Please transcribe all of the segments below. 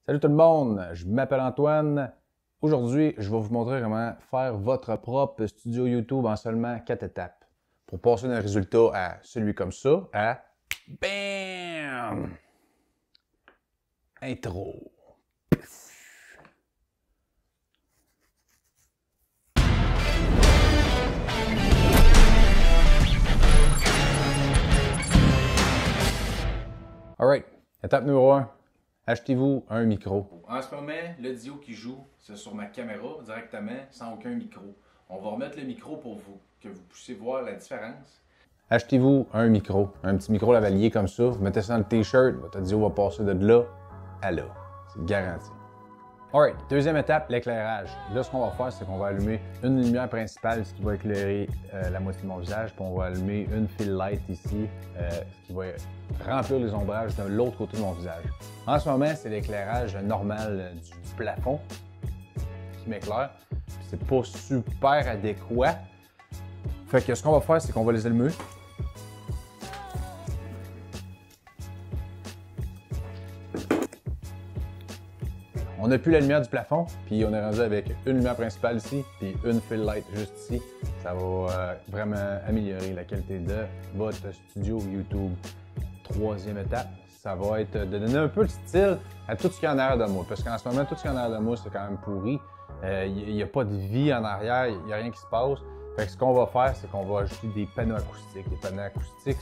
Salut tout le monde, je m'appelle Antoine. Aujourd'hui, je vais vous montrer comment faire votre propre studio YouTube en seulement 4 étapes. Pour passer d'un résultat à celui comme ça, à BAM! Intro. Alright, étape numéro 1. Achetez-vous un micro. En ce moment, l'audio qui joue, c'est sur ma caméra directement, sans aucun micro. On va remettre le micro pour vous, que vous puissiez voir la différence. Achetez-vous un micro, un petit micro lavalier comme ça. Vous mettez ça dans le t-shirt, votre audio va passer de là à là. C'est garanti. Alright, deuxième étape, l'éclairage. Là, ce qu'on va faire, c'est qu'on va allumer une lumière principale, ce qui va éclairer la moitié de mon visage, puis on va allumer une fill light ici, ce qui va remplir les ombrages de l'autre côté de mon visage. En ce moment, c'est l'éclairage normal du plafond qui m'éclaire. C'est pas super adéquat. Fait que ce qu'on va faire, c'est qu'on va les allumer. On n'a plus la lumière du plafond, puis on est rendu avec une lumière principale ici, puis une fill light juste ici. Ça va vraiment améliorer la qualité de votre studio YouTube. Troisième étape, ça va être de donner un peu de style à tout ce qui est en arrière de moi. Parce qu'en ce moment, tout ce qui est en arrière de moi, c'est quand même pourri. Il n'y a pas de vie en arrière, il n'y a rien qui se passe. Fait que ce qu'on va faire, c'est qu'on va ajouter des panneaux acoustiques. Les panneaux acoustiques,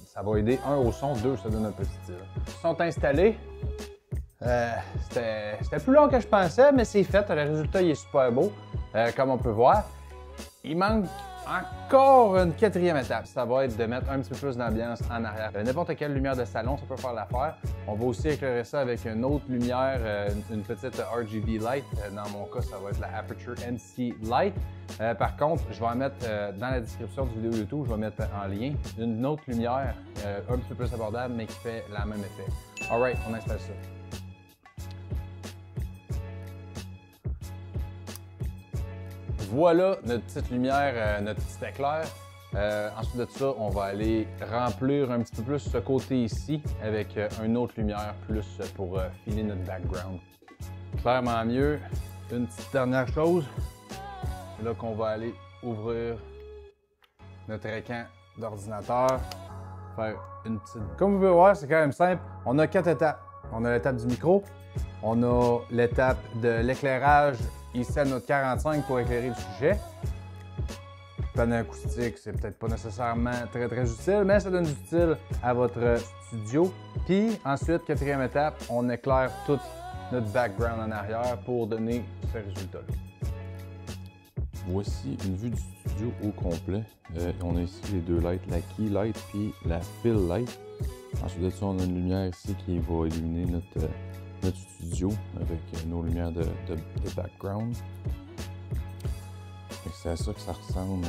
ça va aider, un, au son, deux, ça donne un peu de style. Ils sont installés. C'était plus long que je pensais, mais c'est fait. Le résultat il est super beau, comme on peut voir. Il manque encore une quatrième étape. Ça va être de mettre un petit peu plus d'ambiance en arrière. N'importe quelle lumière de salon, ça peut faire l'affaire. On va aussi éclairer ça avec une autre lumière, une petite RGB light. Dans mon cas, ça va être la Aputure NC Light. Par contre, je vais en mettre dans la description du vidéo YouTube, je vais mettre en lien une autre lumière un petit peu plus abordable, mais qui fait le même effet. Alright, on installe ça. Voilà notre petite lumière, notre petit éclair. Ensuite de ça, on va aller remplir un petit peu plus ce côté ici avec une autre lumière plus pour filer notre background. Clairement mieux. Une petite dernière chose, c'est là qu'on va aller ouvrir notre écran d'ordinateur, faire une petite... Comme vous pouvez voir, c'est quand même simple. On a 4 étapes. On a l'étape du micro, on a l'étape de l'éclairage ici à notre 45 pour éclairer le sujet. Panneau acoustique, c'est peut-être pas nécessairement très utile, mais ça donne du style à votre studio. Puis ensuite, quatrième étape, on éclaire tout notre background en arrière pour donner ce résultat-là. Voici une vue du studio au complet. On a ici les deux lights, la key light puis la fill light. Ensuite de ça, on a une lumière ici qui va illuminer notre studio avec nos lumières de background. C'est à ça que ça ressemble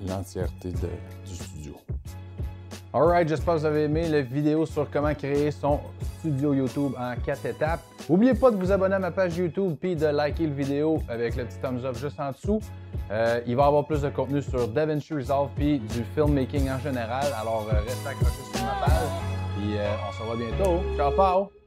l'entièreté du studio. Alright, j'espère que vous avez aimé la vidéo sur comment créer son studio YouTube en 4 étapes. N'oubliez pas de vous abonner à ma page YouTube puis de liker la vidéo avec le petit thumbs up juste en dessous. Il va y avoir plus de contenu sur DaVinci Resolve puis du filmmaking en général. Alors restez accrochés sur ma page. Puis on se revoit bientôt. Ciao, ciao!